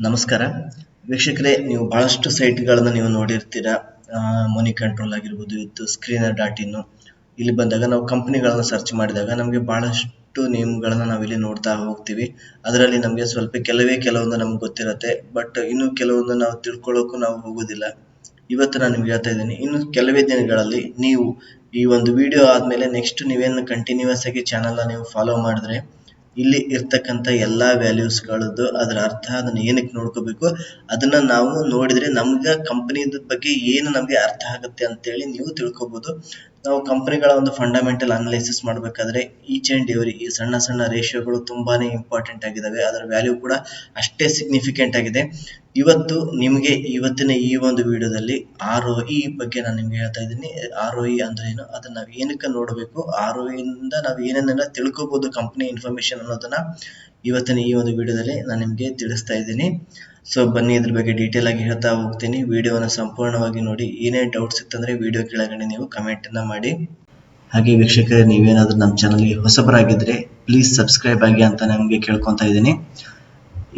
ನಮಸ್ಕಾರ ವೀಕ್ಷಕರೇ, ನೀವು ಬಹಳಷ್ಟು ಸೈಟ್ಗಳನ್ನು ನೀವು ನೋಡಿರ್ತೀರಾ. ಮನಿ ಕಂಟ್ರೋಲ್ ಆಗಿರ್ಬೋದು, ಇತ್ತು ಸ್ಕ್ರೀನರ್ ಡಾಟ್ ಇನ್. ಇಲ್ಲಿ ಬಂದಾಗ ನಾವು ಕಂಪನಿಗಳನ್ನು ಸರ್ಚ್ ಮಾಡಿದಾಗ ನಮಗೆ ಬಹಳಷ್ಟು ನೇಮ್ಗಳನ್ನು ನಾವಿಲ್ಲಿ ನೋಡ್ತಾ ಹೋಗ್ತೀವಿ. ಅದರಲ್ಲಿ ನಮಗೆ ಕೆಲವೊಂದು ನಮ್ಗೆ ಗೊತ್ತಿರುತ್ತೆ, ಬಟ್ ಇನ್ನು ಕೆಲವೊಂದು ನಾವು ತಿಳ್ಕೊಳ್ಳೋಕ್ಕೂ ನಾವು ಹೋಗೋದಿಲ್ಲ. ಇವತ್ತು ನಾನು ನಿಮ್ಗೆ ಹೇಳ್ತಾ ಇದ್ದೀನಿ, ಇನ್ನು ಕೆಲವೇ ದಿನಗಳಲ್ಲಿ ನೀವು ಈ ಒಂದು ವಿಡಿಯೋ ಆದ್ಮೇಲೆ ನೆಕ್ಸ್ಟ್ ನೀವೇನು ಕಂಟಿನ್ಯೂಸ್ ಆಗಿ ಚಾನಲ್ನ ನೀವು ಫಾಲೋ ಮಾಡಿದ್ರೆ ಇಲ್ಲಿ ಇರ್ತಕ್ಕಂಥ ಎಲ್ಲಾ ವ್ಯಾಲ್ಯೂಸ್ಗಳದ್ದು ಅದರ ಅರ್ಥ, ಅದನ್ನ ಏನಕ್ಕೆ ನೋಡ್ಕೋಬೇಕು, ಅದನ್ನ ನಾವು ನೋಡಿದ್ರೆ ನಮ್ಗೆ ಕಂಪನಿದ ಬಗ್ಗೆ ಏನು ನಮ್ಗೆ ಅರ್ಥ ಆಗುತ್ತೆ ಅಂತೇಳಿ ನೀವು ತಿಳ್ಕೊಬಹುದು. ನಾವು ಕಂಪನಿಗಳ ಒಂದು ಫಂಡಮೆಂಟಲ್ ಅನಾಲಿಸಿಸ್ ಮಾಡಬೇಕಾದ್ರೆ ಈಚ್ ಅಂಡ್ ಎವ್ರಿ ಈ ಸಣ್ಣ ಸಣ್ಣ ರೇಷಿಯೋಗಳು ತುಂಬಾನೇ ಇಂಪಾರ್ಟೆಂಟ್ ಆಗಿದಾವೆ. ಅದರ ವ್ಯಾಲ್ಯೂ ಕೂಡ ಅಷ್ಟೇ ಸಿಗ್ನಿಫಿಕೆಂಟ್ ಆಗಿದೆ. ಇವತ್ತು ನಿಮಗೆ ಇವತ್ತಿನ ಈ ಒಂದು ವಿಡಿಯೋದಲ್ಲಿ ROE ಬಗ್ಗೆ ನಾನು ನಿಮ್ಗೆ ಹೇಳ್ತಾ ಇದ್ದೀನಿ. ROE ಅಂದ್ರೆ ಏನು, ಅದನ್ನ ನಾವು ಏನಕ್ಕೆ ನೋಡಬೇಕು, ROE ಇಂದ ನಾವು ಏನೇನೆಲ್ಲ ತಿಳ್ಕೊಬಹುದು ಕಂಪನಿ ಇನ್ಫಾರ್ಮೇಶನ್ ಅನ್ನೋದನ್ನ ಇವತ್ತಿನ ಈ ಒಂದು ವಿಡಿಯೋದಲ್ಲಿ ನಾನು ನಿಮ್ಗೆ ತಿಳಿಸ್ತಾ ಇದ್ದೀನಿ. ಸೊ ಬನ್ನಿ, ಇದ್ರ ಬಗ್ಗೆ ಡೀಟೇಲ್ ಆಗಿ ಹೇಳ್ತಾ ಹೋಗ್ತೀನಿ. ವಿಡಿಯೋನ ಸಂಪೂರ್ಣವಾಗಿ ನೋಡಿ. ಏನೇ ಡೌಟ್ಸ್ ಇತ್ತಂದ್ರೆ ವಿಡಿಯೋ ಕೆಳಗಡೆ ನೀವು ಕಮೆಂಟ್ ಅನ್ನ ಮಾಡಿ. ಹಾಗೆ ವೀಕ್ಷಕರೇ, ನೀವೇನಾದ್ರೂ ನಮ್ಮ ಚಾನಲ್ಗೆ ಹೊಸಬರಾಗಿದ್ರೆ ಪ್ಲೀಸ್ ಸಬ್ಸ್ಕ್ರೈಬ್ ಆಗಿ ಅಂತ ನಿಮ್ಗೆ ಕೇಳ್ಕೊಂತಾ ಇದ್ದೀನಿ.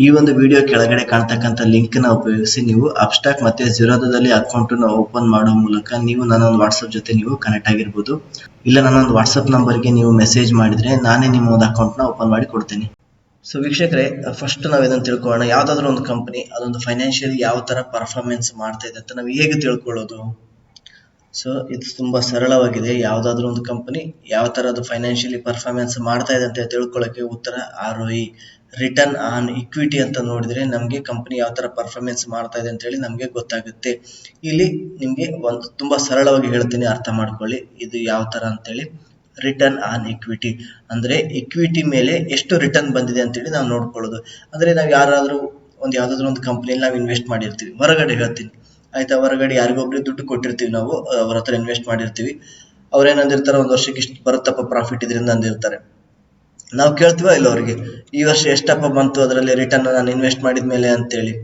ಈ ಒಂದು ವಿಡಿಯೋ ಕೆಳಗಡೆ ಕಾಣ್ತಕ್ಕಂಥ ಲಿಂಕ್ ನ ಉಪಯೋಗಿಸಿ ನೀವು ಅಬ್ಸ್ಟ್ರಾಕ್ಟ್ ಮತ್ತೆ ಝೀರೋದಾದಲ್ಲಿ ಅಕೌಂಟ್ ನ ಓಪನ್ ಮಾಡೋ ಮೂಲಕ ನೀವು ನನ್ನೊಂದು ವಾಟ್ಸ್ಆಪ್ ಜೊತೆ ನೀವು ಕನೆಕ್ಟ್ ಆಗಿರ್ಬೋದು. ಇಲ್ಲ ನನ್ನೊಂದು ವಾಟ್ಸ್ಆಪ್ ನಂಬರ್ಗೆ ನೀವು ಮೆಸೇಜ್ ಮಾಡಿದ್ರೆ ನಾನೇ ನಿಮ್ಮ ಒಂದು ಅಕೌಂಟ್ ನ ಓಪನ್ ಮಾಡಿ ಕೊಡ್ತೀನಿ. ಸೊ ವೀಕ್ಷಕರೇ, ಫಸ್ಟ್ ನಾವು ಇದನ್ನು ತಿಳ್ಕೊಳ್ಳೋಣ. ಯಾವ್ದಾದ್ರು ಒಂದು ಕಂಪನಿ ಅದೊಂದು ಫೈನಾನ್ಷಿಯಲಿ ಯಾವ ತರ ಪರ್ಫಾರ್ಮೆನ್ಸ್ ಮಾಡ್ತಾ ಇದೆ ಅಂತ ನಾವು ಹೇಗೆ ತಿಳ್ಕೊಳ್ಳೋದು? ಸೊ ಇದು ತುಂಬಾ ಸರಳವಾಗಿದೆ. ಯಾವ್ದಾದ್ರು ಒಂದು ಕಂಪನಿ ಯಾವ ತರ ಅದು ಫೈನಾನ್ಷಿಯಲಿ ಪರ್ಫಾರ್ಮೆನ್ಸ್ ಮಾಡ್ತಾ ಇದೆ ಅಂತ ತಿಳ್ಕೊಳ್ಳೋಕೆ ಉತ್ತರ ROE, ರಿಟರ್ನ್ ಆನ್ ಇಕ್ವಿಟಿ ಅಂತ ನೋಡಿದ್ರೆ ನಮ್ಗೆ ಕಂಪನಿ ಯಾವ ತರ ಪರ್ಫಾರ್ಮೆನ್ಸ್ ಮಾಡ್ತಾ ಇದೆ ಅಂತ ಹೇಳಿ ನಮ್ಗೆ ಗೊತ್ತಾಗುತ್ತೆ. ಇಲ್ಲಿ ನಿಮ್ಗೆ ಒಂದು ತುಂಬಾ ಸರಳವಾಗಿ ಹೇಳ್ತೀನಿ, ಅರ್ಥ ಮಾಡ್ಕೊಳ್ಳಿ ಇದು ಯಾವ ತರ ಅಂತೇಳಿ. ರಿಟರ್ನ್ ಆನ್ ಇಕ್ವಿಟಿ ಅಂದ್ರೆ ಇಕ್ವಿಟಿ ಮೇಲೆ ಎಷ್ಟು ರಿಟರ್ನ್ ಬಂದಿದೆ ಅಂತೇಳಿ ನಾವು ನೋಡ್ಕೊಳ್ಳೋದು. ಅಂದ್ರೆ ನಾವು ಯಾವ್ದಾದ್ರು ಒಂದು ಕಂಪನಿಯಲ್ಲಿ ನಾವು ಇನ್ವೆಸ್ಟ್ ಮಾಡಿರ್ತೀವಿ, ಹೊರಗಡೆ ಹೇಳ್ತೀನಿ ಆಯ್ತಾ, ಹೊರಗಡೆ ಯಾರಿಗೊಬ್ರಿಗೆ ದುಡ್ಡು ಕೊಟ್ಟಿರ್ತೀವಿ, ನಾವು ಅವ್ರ ಹತ್ರ ಇನ್ವೆಸ್ಟ್ ಮಾಡಿರ್ತೀವಿ. ಅವ್ರೇನಂದಿರ್ತಾರೆ, ಒಂದ್ ವರ್ಷಕ್ಕೆ ಇಷ್ಟು ಬರುತ್ತಪ್ಪ ಪ್ರಾಫಿಟ್ ಇದರಿಂದ ಅಂದಿರ್ತಾರೆ. ನಾವು ಕೇಳ್ತೀವ ಇಲ್ಲ ಅವ್ರಿಗೆ, ಈ ವರ್ಷ ಎಷ್ಟಪ್ಪ ಬಂತು ಅದರಲ್ಲಿ ರಿಟರ್ನ್ ನಾನು ಇನ್ವೆಸ್ಟ್ ಮಾಡಿದ್ಮೇಲೆ ಅಂತೇಳಿ.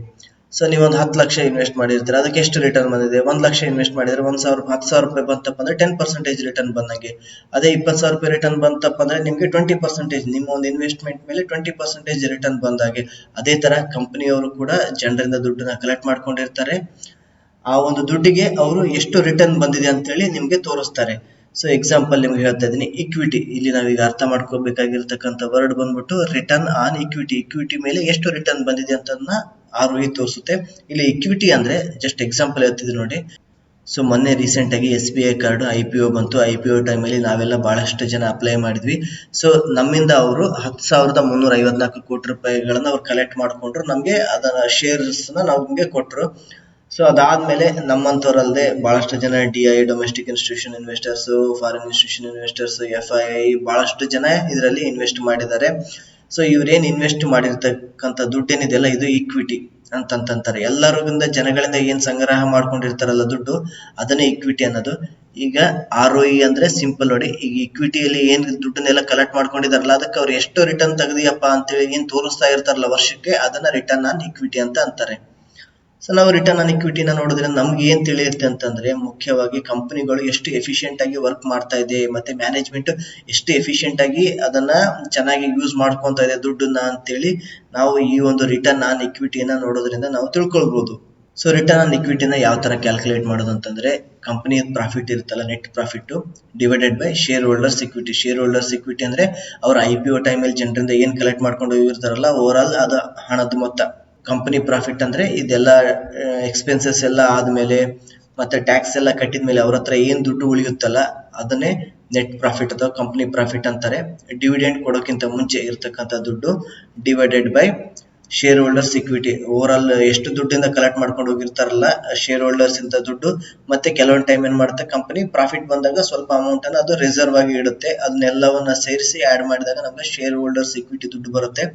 ಸೊ ನೀವೊಂದು 10 ಲಕ್ಷ ಇನ್ವೆಸ್ಟ್ ಮಾಡಿರ್ತೀರ, ಅದಕ್ಕೆ ಎಷ್ಟು ರಿಟರ್ನ್ ಬಂದಿದೆ? 1 ಲಕ್ಷ ಇನ್ವೆಸ್ಟ್ ಮಾಡಿದ್ರೆ 10,000 ರೂಪಾಯಿ ಬಂತಪ್ಪ ಅಂದ್ರೆ 10% ರಿಟರ್ನ್ ಬಂದಂಗೆ. ಅದೇ 20,000 ರೂಪಾಯಿ ರಿಟರ್ನ್ ಬಂತಪ್ಪ ಅಂದ್ರೆ ನಿಮ್ಗೆ 20%, ನಿಮ್ಮ ಒಂದು ಇನ್ವೆಸ್ಟ್ಮೆಂಟ್ ಮೇಲೆ 20% ರಿಟರ್ನ್ ಬಂದಾಗೆ. ಅದೇ ತರ ಕಂಪನಿಯವರು ಕೂಡ ಜನರಿಂದ ದುಡ್ಡನ್ನ ಕಲೆಕ್ಟ್ ಮಾಡ್ಕೊಂಡಿರ್ತಾರೆ. ಆ ಒಂದು ದುಡ್ಡಿಗೆ ಅವರು ಎಷ್ಟು ರಿಟರ್ನ್ ಬಂದಿದೆ ಅಂತೇಳಿ ನಿಮ್ಗೆ ತೋರಿಸ್ತಾರೆ. ಸೊ ಎಕ್ಸಾಂಪಲ್ ನಿಮ್ಗೆ ಹೇಳ್ತಾ ಇದ್ದೀನಿ, ಇಕ್ವಿಟಿ. ಇಲ್ಲಿ ನಾವೀಗ ಅರ್ಥ ಮಾಡ್ಕೋಬೇಕಾಗಿರ್ತಕ್ಕಂಥ ವರ್ಡ್ ಬಂದ್ಬಿಟ್ಟು ರಿಟರ್ನ್ ಆನ್ ಇಕ್ವಿಟಿ. ಇಕ್ವಿಟಿ ಮೇಲೆ ಎಷ್ಟು ರಿಟರ್ನ್ ಬಂದಿದೆ ಅಂತನ್ನ ROE ತೋರಿಸುತ್ತೆ. ಇಲ್ಲಿ ಇಕ್ವಿಟಿ ಅಂದ್ರೆ ಜಸ್ಟ್ ಎಕ್ಸಾಂಪಲ್ ಹೇಳ್ತಿದ್ದೀನಿ ನೋಡಿ. ಸೊ ಮೊನ್ನೆ ರೀಸೆಂಟ್ ಆಗಿ SBI ಕಾರ್ಡ್ IPO ಬಂತು. IPO ಟೈಮಲ್ಲಿ ನಾವೆಲ್ಲ ಬಹಳಷ್ಟು ಜನ ಅಪ್ಲೈ ಮಾಡಿದ್ವಿ. ಸೊ ನಮ್ಮಿಂದ ಅವರು 10,354 ಕೋಟಿ ರೂಪಾಯಿಗಳನ್ನ ಅವ್ರು ಕಲೆಕ್ಟ್ ಮಾಡ್ಕೊಂಡ್ರು. ನಮ್ಗೆ ಅದರ ಶೇರ್ಸ್ ನ ನಮ್ಗೆ ಕೊಟ್ರು. ಸೊ ಅದಾದ್ಮೇಲೆ ನಮ್ಮಂತವ್ರಲ್ಲದೆ ಬಹಳಷ್ಟು ಜನ DI, domestic institution investors, foreign institution investors, FII ಬಹಳಷ್ಟು ಜನ ಇದರಲ್ಲಿ ಇನ್ವೆಸ್ಟ್ ಮಾಡಿದ್ದಾರೆ. ಸೊ ಇವ್ರೇನ್ ಇನ್ವೆಸ್ಟ್ ಮಾಡಿರ್ತಕ್ಕಂಥ ದುಡ್ಡೇನಿದೆಯಲ್ಲ, ಇದು ಇಕ್ವಿಟಿ ಅಂತಂತಾರೆ. ಎಲ್ಲರಿಗಿಂದ ಜನಗಳಿಂದ ಏನ್ ಸಂಗ್ರಹ ಮಾಡ್ಕೊಂಡಿರ್ತಾರಲ್ಲ ದುಡ್ಡು, ಅದನ್ನೇ ಇಕ್ವಿಟಿ ಅನ್ನೋದು. ಈಗ ROE ಅಂದ್ರೆ ಸಿಂಪಲ್ ನೋಡಿ, ಈಗ ಇಕ್ವಿಟಿಯಲ್ಲಿ ಏನ್ ದುಡ್ಡನ್ನೆಲ್ಲ ಕಲೆಕ್ಟ್ ಮಾಡ್ಕೊಂಡಿದಾರಲ್ಲ, ಅದಕ್ಕೆ ಅವ್ರು ಎಷ್ಟು ರಿಟರ್ನ್ ತೆಗ್ದಿಯಪ್ಪ ಅಂತೇಳಿ ಏನ್ ತೋರಿಸ್ತಾ ಇರ್ತಾರಲ್ಲ ವರ್ಷಕ್ಕೆ, ಅದನ್ನ ರಿಟರ್ನ್ ಆನ್ ಇಕ್ವಿಟಿ ಅಂತ ಅಂತಾರೆ. ಸೊ ನಾವು ರಿಟರ್ನ್ ಆನ್ ಇಕ್ವಿಟಿನ ನೋಡಿದ್ರೆ ನಮ್ಗೆ ಏನ್ ತಿಳಿಯುತ್ತೆ ಅಂತಂದ್ರೆ, ಮುಖ್ಯವಾಗಿ ಕಂಪನಿಗಳು ಎಷ್ಟು ಎಫಿಷಿಯೆಂಟ್ ಆಗಿ ವರ್ಕ್ ಮಾಡ್ತಾ ಇದೆ, ಮತ್ತೆ ಮ್ಯಾನೇಜ್ಮೆಂಟ್ ಎಷ್ಟು ಎಫಿಷಿಯೆಂಟ್ ಆಗಿ ಅದನ್ನ ಚೆನ್ನಾಗಿ ಯೂಸ್ ಮಾಡ್ಕೊಂತ ಇದೆ ದುಡ್ಡನ್ನ ಅಂತೇಳಿ ನಾವು ಈ ಒಂದು ರಿಟರ್ನ್ ಆನ್ ಇಕ್ವಿಟಿಯನ್ನ ನೋಡೋದ್ರಿಂದ ನಾವು ತಿಳ್ಕೊಳ್ಬಹುದು. ಸೊ ರಿಟರ್ನ್ ಆನ್ ಇಕ್ವಿಟಿನ ಯಾವ ತರ ಕ್ಯಾಲ್ಕುಲೇಟ್ ಮಾಡೋದು ಅಂತಂದ್ರೆ, ಕಂಪನಿ ಪ್ರಾಫಿಟ್ ಇರುತ್ತಲ್ಲ, net profit divided by share holders equity. Share holders equity ಅಂದ್ರೆ ಅವ್ರ IPO ಟೈಮಲ್ಲಿ ಜನರಿಂದ ಏನ್ ಕಲೆಕ್ಟ್ ಮಾಡ್ಕೊಂಡು ಹೋಗಿರ್ತಾರಲ್ಲ, ಓವರ್ ಆಲ್ ಅದು ಹಣದ ಮೊತ್ತ. ಕಂಪನಿ ಪ್ರಾಫಿಟ್ ಅಂದ್ರೆ ಇದೆಲ್ಲ ಎಕ್ಸ್ಪೆನ್ಸಸ್ ಎಲ್ಲ ಆದ್ಮೇಲೆ ಮತ್ತೆ ಟ್ಯಾಕ್ಸ್ ಎಲ್ಲ ಕಟ್ಟಿದ್ಮೇಲೆ ಅವ್ರ ಹತ್ರ ಏನ್ ದುಡ್ಡು ಉಳಿಯುತ್ತಲ್ಲ, ಅದನ್ನೇ ನೆಟ್ ಪ್ರಾಫಿಟ್ ಅಥವಾ ಕಂಪನಿ ಪ್ರಾಫಿಟ್ ಅಂತಾರೆ. ಡಿವಿಡೆಂಡ್ ಕೊಡೋಕ್ಕಿಂತ ಮುಂಚೆ ಇರ್ತಕ್ಕಂಥ ದುಡ್ಡು divided by share holders equity. Over all ಎಷ್ಟು ದುಡ್ಡಿಂದ ಕಲೆಕ್ಟ್ ಮಾಡ್ಕೊಂಡು ಹೋಗಿರ್ತಾರಲ್ಲ ಶೇರ್ ಹೋಲ್ಡರ್ಸ್ ಇಂದ ದುಡ್ಡು, ಮತ್ತೆ ಕೆಲವೊಂದು ಟೈಮ್ ಏನ್ ಮಾಡುತ್ತೆ, ಕಂಪನಿ ಪ್ರಾಫಿಟ್ ಬಂದಾಗ ಸ್ವಲ್ಪ ಅಮೌಂಟ್ ಅನ್ನ ಅದು ರಿಸರ್ವ್ ಆಗಿ ಇಡುತ್ತೆ. ಅದನ್ನೆಲ್ಲವನ್ನ ಸೇರಿಸಿ ಆಡ್ ಮಾಡಿದಾಗ ನಮ್ಗೆ ಶೇರ್ ಹೋಲ್ಡರ್ಸ್ ಇಕ್ವಿಟಿ ದುಡ್ಡು ಬರುತ್ತೆ.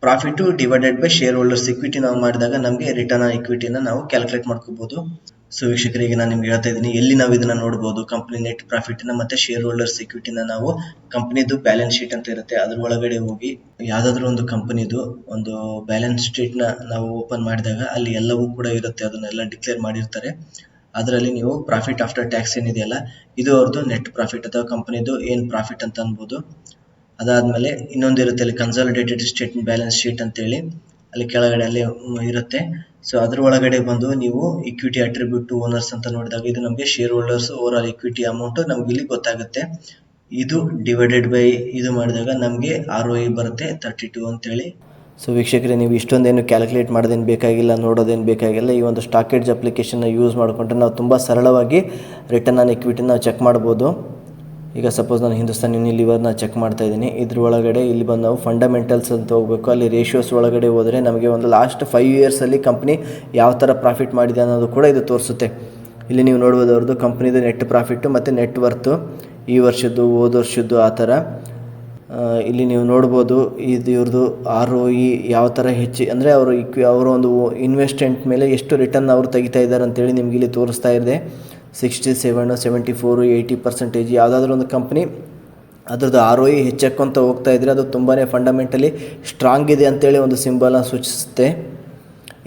Profit divided by share holders equity ನಾವು ಮಾಡಿದಾಗ ನಮ್ಗೆ ರಿಟರ್ನ್ ಆನ್ ಇಕ್ವಿಟಿನ ನಾವು ಕ್ಯಾಲ್ಕುಲೇಟ್ ಮಾಡ್ಕೋಬಹುದು. ಸೊ ವೀಕ್ಷಕರಿಗೆ ನಾನು ನಿಮ್ಗೆ ಹೇಳ್ತಾ ಇದ್ದೀನಿ, ಎಲ್ಲಿ ನಾವು ಇದನ್ನ ನೋಡಬಹುದು, ಕಂಪನಿ ನೆಟ್ ಪ್ರಾಫಿಟ್ ನ ಮತ್ತೆ ಶೇರ್ ಹೋಲ್ಡರ್ಸ್ ಇಕ್ವಿಟಿನ ನಾವು ಕಂಪನಿದು ಬ್ಯಾಲೆನ್ಸ್ ಶೀಟ್ ಅಂತ ಇರುತ್ತೆ, ಅದ್ರ ಒಳಗಡೆ ಹೋಗಿ ಯಾವ್ದಾದ್ರು ಒಂದು ಕಂಪನಿದು ಒಂದು ಬ್ಯಾಲೆನ್ಸ್ ಶೀಟ್ ನ ನಾವು ಓಪನ್ ಮಾಡಿದಾಗ ಅಲ್ಲಿ ಎಲ್ಲವೂ ಕೂಡ ಇರುತ್ತೆ, ಅದನ್ನೆಲ್ಲ ಡಿಕ್ಲೇರ್ ಮಾಡಿರ್ತಾರೆ. ಅದರಲ್ಲಿ ನೀವು ಪ್ರಾಫಿಟ್ ಆಫ್ಟರ್ ಟ್ಯಾಕ್ಸ್ ಏನಿದೆಯಲ್ಲ, ಇದು ಅವ್ರದ್ದು ನೆಟ್ ಪ್ರಾಫಿಟ್ ಅಥವಾ ಕಂಪನಿದು ಏನ್ ಪ್ರಾಫಿಟ್ ಅಂತ ಅನ್ಬೋದು. ಅದಾದ್ಮೇಲೆ ಇನ್ನೊಂದು ಇರುತ್ತೆ ಅಲ್ಲಿ ಕನ್ಸಾಲಿಡೇಟೆಡ್ ಸ್ಟೇಟ್ಮೆಂಟ್ ಬ್ಯಾಲೆನ್ಸ್ ಶೀಟ್ ಅಂತೇಳಿ, ಅಲ್ಲಿ ಕೆಳಗಡೆ ಅಲ್ಲಿ ಇರುತ್ತೆ. ಸೊ ಅದ್ರ ಒಳಗಡೆ ಬಂದು ನೀವು ಇಕ್ವಿಟಿ ಅಟ್ರಿಬ್ಯೂಟ್ ಟು ಓನರ್ಸ್ ಅಂತ ನೋಡಿದಾಗ ಇದು ನಮಗೆ share holders over all equity amount ನಮ್ಗೆ ಇಲ್ಲಿ ಗೊತ್ತಾಗುತ್ತೆ. ಇದು ಡಿವೈಡೆಡ್ ಬೈ ಇದು ಮಾಡಿದಾಗ ನಮಗೆ ROE ಬರುತ್ತೆ 32 ಅಂತೇಳಿ. ಸೊ ವೀಕ್ಷಕರೇ, ನೀವು ಇಷ್ಟೊಂದೇನು ಕ್ಯಾಲ್ಕುಲೇಟ್ ಮಾಡೋದೇನು ಬೇಕಾಗಿಲ್ಲ, ನೋಡೋದೇನು ಬೇಕಾಗಿಲ್ಲ. ಈ ಒಂದು ಸ್ಟಾಕ್ ಎಡ್ಜ್ ಅಪ್ಲಿಕೇಶನ್ನ ಯೂಸ್ ಮಾಡಿಕೊಂಡ್ರೆ ನಾವು ತುಂಬ ಸರಳವಾಗಿ ರಿಟರ್ನ್ ಆನ್ ಇಕ್ವಿಟಿನ ನಾವು ಚೆಕ್ ಮಾಡ್ಬೋದು. ಈಗ ಸಪೋಸ್ ನಾನು ಹಿಂದೂಸ್ತಾನ್ ಯೂನಿಲಿವರ್ನ ಚೆಕ್ ಮಾಡ್ತಾ ಇದ್ದೀನಿ. ಇದ್ರ ಒಳಗಡೆ ಇಲ್ಲಿ ಬಂದು ನಾವು ಫಂಡಮೆಂಟಲ್ಸ್ ಅಂತ ಹೋಗಬೇಕು. ಅಲ್ಲಿ ರೇಷಿಯೋಸ್ ಒಳಗಡೆ ಹೋದರೆ ನಮಗೆ ಒಂದು ಲಾಸ್ಟ್ 5 ಇಯರ್ಸಲ್ಲಿ ಕಂಪ್ನಿ ಯಾವ ಥರ ಪ್ರಾಫಿಟ್ ಮಾಡಿದೆ ಅನ್ನೋದು ಕೂಡ ಇದು ತೋರಿಸುತ್ತೆ. ಇಲ್ಲಿ ನೀವು ನೋಡ್ಬೋದು ಅವ್ರದ್ದು ಕಂಪ್ನಿದು ನೆಟ್ ಪ್ರಾಫಿಟ್ಟು ಮತ್ತು ನೆಟ್ ವರ್ತು ಈ ವರ್ಷದ್ದು ಹೋದ ವರ್ಷದ್ದು ಆ ಥರ. ಇಲ್ಲಿ ನೀವು ನೋಡ್ಬೋದು ಇದು ಇವ್ರದ್ದು ROE ಯಾವ ಥರ ಅಂದರೆ ಅವರು ಒಂದು ಇನ್ವೆಸ್ಟ್ಮೆಂಟ್ ಮೇಲೆ ಎಷ್ಟು ರಿಟರ್ನ್ ಅವರು ತೆಗಿತಾ ಇದ್ದಾರೆ ಅಂತೇಳಿ ನಿಮ್ಗೆ ಇಲ್ಲಿ ತೋರಿಸ್ತಾ ಇದೆ. 67, 74, 80% ಯಾವುದಾದ್ರೂ ಒಂದು ಕಂಪ್ನಿ ಅದ್ರದ್ದು ROE ಹೆಚ್ಚಾಕೊಂತ ಹೋಗ್ತಾ ಇದ್ದರೆ ಅದು ತುಂಬಾ ಫಂಡಮೆಂಟಲಿ ಸ್ಟ್ರಾಂಗ್ ಇದೆ ಅಂತೇಳಿ ಒಂದು ಸಿಂಬಲ್ನ ಸೂಚಿಸುತ್ತೆ.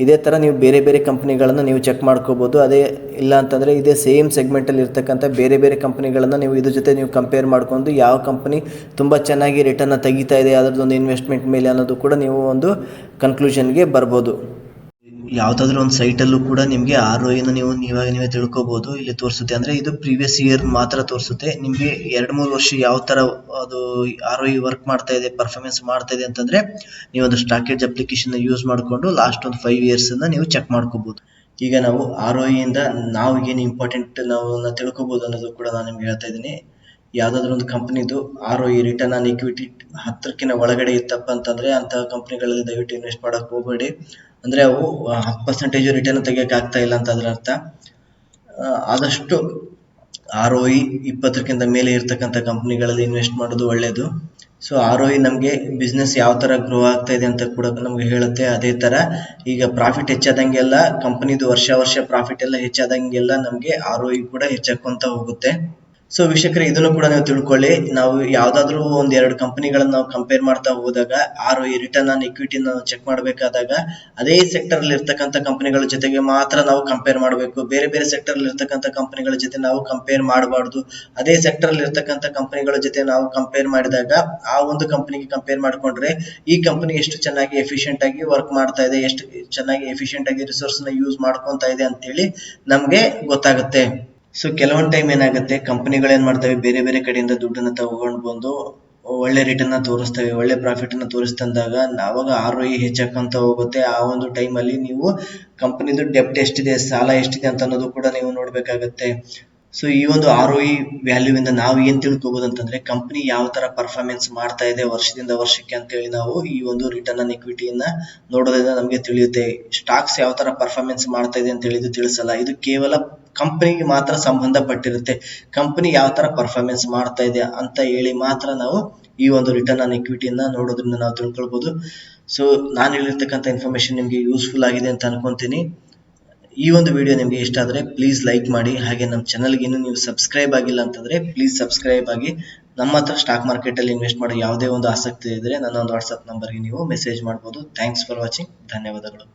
ಇದೇ ಥರ ನೀವು ಬೇರೆ ಬೇರೆ ಕಂಪ್ನಿಗಳನ್ನು ನೀವು ಚೆಕ್ ಮಾಡ್ಕೋಬೋದು. ಅದೇ ಇಲ್ಲ ಅಂತಂದರೆ ಇದೇ ಸೇಮ್ ಸೆಗ್ಮೆಂಟಲ್ಲಿ ಇರ್ತಕ್ಕಂಥ ಬೇರೆ ಬೇರೆ ಕಂಪ್ನಿಗಳನ್ನು ನೀವು ಇದ್ರ ಜೊತೆ ನೀವು ಕಂಪೇರ್ ಮಾಡ್ಕೊಂಡು ಯಾವ ಕಂಪ್ನಿ ತುಂಬ ಚೆನ್ನಾಗಿ ರಿಟರ್ನ ತೆಗಿತಾ ಇದೆ ಅದರದ್ದೊಂದು ಇನ್ವೆಸ್ಟ್ಮೆಂಟ್ ಮೇಲೆ ಅನ್ನೋದು ಕೂಡ ನೀವು ಒಂದು ಕನ್ಕ್ಲೂಷನ್ಗೆ ಬರ್ಬೋದು. ಯಾವುದಾದ್ರೂ ಒಂದು ಸೈಟಲ್ಲೂ ಕೂಡ ನಿಮಗೆ ROEನ ನೀವೇ ತಿಳ್ಕೊಬೋದು. ಇಲ್ಲಿ ತೋರಿಸುತ್ತೆ ಅಂದರೆ ಇದು ಪ್ರೀವಿಯಸ್ ಇಯರ್ ಮಾತ್ರ ತೋರಿಸುತ್ತೆ. ನಿಮಗೆ 2-3 ವರ್ಷ ಯಾವ ಥರ ಅದು ROE ವರ್ಕ್ ಮಾಡ್ತಾ ಇದೆ, ಪರ್ಫಾರ್ಮೆನ್ಸ್ ಮಾಡ್ತಾ ಇದೆ ಅಂತಂದರೆ ನೀವೊಂದು ಸ್ಟಾಕ್ ಎಡ್ಜ್ ಅಪ್ಲಿಕೇಶನ್ನ ಯೂಸ್ ಮಾಡಿಕೊಂಡು ಲಾಸ್ಟ್ ಒಂದು 5 ಇಯರ್ಸನ್ನು ನೀವು ಚೆಕ್ ಮಾಡ್ಕೋಬೋದು. ಈಗ ನಾವು ROEಯಿಂದ ನಾವು ಏನು ಇಂಪಾರ್ಟೆಂಟ್ ನಾವು ತಿಳ್ಕೊಬೋದು ಅನ್ನೋದು ಕೂಡ ನಾನು ನಿಮ್ಗೆ ಹೇಳ್ತಾ ಇದ್ದೀನಿ. ಯಾವುದಾದ್ರೂ ಒಂದು ಕಂಪ್ನಿದು ROE ರಿಟರ್ನ್ ಆನ್ ಇಕ್ವಿಟಿ 10ಕ್ಕಿಂತ ಒಳಗಡೆ ಇತ್ತಪ್ಪ ಅಂತಂದರೆ ಅಂತಹ ಕಂಪ್ನಿಗಳಲ್ಲಿ ದಯವಿಟ್ಟು ಇನ್ವೆಸ್ಟ್ ಮಾಡೋಕ್ಕೆ ಹೋಗಬೇಡಿ. ಅಂದರೆ ಅವು 10% ರಿಟರ್ನ್ ತೆಗಿಯೋಕೆ ಆಗ್ತಾ ಇಲ್ಲ ಅಂತ ಅದರ ಅರ್ಥ. ಆದಷ್ಟು ROE 20ಕ್ಕಿಂತ ಮೇಲೆ ಇರ್ತಕ್ಕಂಥ ಕಂಪ್ನಿಗಳಲ್ಲಿ ಇನ್ವೆಸ್ಟ್ ಮಾಡೋದು ಒಳ್ಳೆಯದು. ಸೊ ROE ನಮಗೆ ಬಿಸ್ನೆಸ್ ಯಾವ ಥರ ಗ್ರೋ ಆಗ್ತಾ ಇದೆ ಅಂತ ಕೂಡ ನಮಗೆ ಹೇಳುತ್ತೆ. ಅದೇ ಥರ ಈಗ ಪ್ರಾಫಿಟ್ ಹೆಚ್ಚಾದಂಗೆಲ್ಲ ಕಂಪ್ನಿದು ವರ್ಷ ಪ್ರಾಫಿಟ್ ಎಲ್ಲ ಹೆಚ್ಚಾದಂಗೆಲ್ಲ ನಮಗೆ ROE ಕೂಡ ಹೆಚ್ಚಾಕೊಂತ ಹೋಗುತ್ತೆ. ಸೊ ವೀಕ್ಷಕರೇ, ಇದನ್ನು ಕೂಡ ನೀವು ತಿಳ್ಕೊಳ್ಳಿ. ನಾವು ಯಾವುದಾದ್ರೂ ಒಂದು 2 ಕಂಪನಿಗಳನ್ನು ನಾವು ಕಂಪೇರ್ ಮಾಡ್ತಾ ಹೋದಾಗ ROE ರಿಟರ್ನ್ ಆನ್ ಇಕ್ವಿಟಿ ನಾವು ಚೆಕ್ ಮಾಡಬೇಕಾದಾಗ ಅದೇ ಸೆಕ್ಟರ್ ಅಲ್ಲಿ ಇರ್ತಕ್ಕಂಥ ಕಂಪನಿಗಳ ಜೊತೆಗೆ ಮಾತ್ರ ನಾವು ಕಂಪೇರ್ ಮಾಡಬೇಕು. ಬೇರೆ ಬೇರೆ ಸೆಕ್ಟರ್ ಅಲ್ಲಿ ಇರ್ತಕ್ಕಂಥ ಕಂಪನಿಗಳ ಜೊತೆ ನಾವು ಕಂಪೇರ್ ಮಾಡಬಾರ್ದು. ಅದೇ ಸೆಕ್ಟರ್ ಅಲ್ಲಿ ಇರ್ತಕ್ಕಂಥ ಕಂಪನಿಗಳ ಜೊತೆ ನಾವು ಕಂಪೇರ್ ಮಾಡಿದಾಗ ಆ ಒಂದು ಕಂಪನಿಗೆ ಕಂಪೇರ್ ಮಾಡಿಕೊಂಡ್ರೆ ಈ ಕಂಪನಿ ಎಷ್ಟು ಚೆನ್ನಾಗಿ ಎಫಿಷಿಯೆಂಟ್ ಆಗಿ ವರ್ಕ್ ಮಾಡ್ತಾ ಇದೆ, ಎಷ್ಟು ಚೆನ್ನಾಗಿ ಎಫಿಷಿಯೆಂಟ್ ಆಗಿ ರಿಸೋರ್ಸ್ ನ ಯೂಸ್ ಮಾಡ್ಕೊಂತ ಇದೆ ಅಂತೇಳಿ ನಮ್ಗೆ ಗೊತ್ತಾಗುತ್ತೆ. ಸೊ ಕೆಲವೊಂದು ಟೈಮ್ ಏನಾಗುತ್ತೆ, ಕಂಪನಿಗಳೇನ್ ಮಾಡ್ತವೆ, ಬೇರೆ ಬೇರೆ ಕಡೆಯಿಂದ ದುಡ್ಡನ್ನ ತಗೊಂಡು ಬಂದು ಒಳ್ಳೆ ರಿಟರ್ನ್ ತೋರಿಸ್ತವೆ, ಒಳ್ಳೆ ಪ್ರಾಫಿಟ್ ಅನ್ನ ತೋರಿಸ್ತಂದಾಗ ಅವಾಗ ROE ಹೆಚ್ಚಾಕಂತ ಹೋಗುತ್ತೆ. ಆ ಒಂದು ಟೈಮ್ ಅಲ್ಲಿ ನೀವು ಕಂಪನಿದು ಡೆಪ್ಟ್ ಎಷ್ಟಿದೆ, ಸಾಲ ಎಷ್ಟಿದೆ ಅಂತ ಅನ್ನೋದು ಕೂಡ ನೀವು ನೋಡ್ಬೇಕಾಗತ್ತೆ. ಸೊ ಈ ಒಂದು ROE ವ್ಯಾಲ್ಯೂ ಇಂದ ನಾವು ಏನ್ ತಿಳ್ಕೊಬಹುದು ಅಂತಂದ್ರೆ ಕಂಪನಿ ಯಾವ ತರ ಪರ್ಫಾರ್ಮೆನ್ಸ್ ಮಾಡ್ತಾ ಇದೆ ವರ್ಷದಿಂದ ವರ್ಷಕ್ಕೆ ಅಂತೇಳಿ ನಾವು ಈ ಒಂದು ರಿಟರ್ನ್ ಆನ್ ಇಕ್ವಿಟಿಯನ್ನ ನೋಡೋದ್ರಿಂದ ನಮಗೆ ತಿಳಿಯುತ್ತೆ. ಸ್ಟಾಕ್ಸ್ ಯಾವ ತರ ಪರ್ಫಾರ್ಮೆನ್ಸ್ ಮಾಡ್ತಾ ಇದೆ ಅಂತ ಹೇಳಿದ್ದು ತಿಳಿಸಲ್ಲ. ಇದು ಕೇವಲ ಕಂಪನಿಗೆ ಮಾತ್ರ ಸಂಬಂಧಪಟ್ಟಿರುತ್ತೆ. ಕಂಪನಿ ಯಾವ ತರ ಪರ್ಫಾರ್ಮೆನ್ಸ್ ಮಾಡ್ತಾ ಇದೆ ಅಂತ ಹೇಳಿ ಮಾತ್ರ ನಾವು ಈ ಒಂದು ರಿಟರ್ನ್ ಆನ್ ಇಕ್ವಿಟಿಯನ್ನ ನೋಡೋದ್ರಿಂದ ನಾವು ತಿಳ್ಕೊಳ್ಬಹುದು. ಸೊ ನಾನು ಹೇಳಿರ್ತಕ್ಕಂಥ ಇನ್ಫಾರ್ಮೇಶನ್ ನಿಮ್ಗೆ ಯೂಸ್ಫುಲ್ ಆಗಿದೆ ಅಂತ ಅನ್ಕೊಂತೀನಿ. ಈ ಒಂದು ವಿಡಿಯೋ ನಿಮಗೆ ಇಷ್ಟ ಆದರೆ ಪ್ಲೀಸ್ ಲೈಕ್ ಮಾಡಿ. ಹಾಗೆ ನಮ್ಮ ಚಾನಲ್ಗೆ ಇನ್ನೂ ನೀವು ಸಬ್ಸ್ಕ್ರೈಬ್ ಆಗಿಲ್ಲ ಅಂತಂದ್ರೆ ಪ್ಲೀಸ್ ಸಬ್ಸ್ಕ್ರೈಬ್ ಆಗಿ. ನಮ್ಮ ಹತ್ರ ಸ್ಟಾಕ್ ಮಾರ್ಕೆಟ್ ಅಲ್ಲಿ ಇನ್ವೆಸ್ಟ್ ಮಾಡೋ ಯಾವುದೇ ಒಂದು ಆಸಕ್ತಿ ಇದ್ರೆ ನನ್ನ ಒಂದು ವಾಟ್ಸ್ಆಪ್ ನಂಬರ್ಗೆ ನೀವು ಮೆಸೇಜ್ ಮಾಡ್ಬೋದು. Thanks for watching. ಧನ್ಯವಾದಗಳು.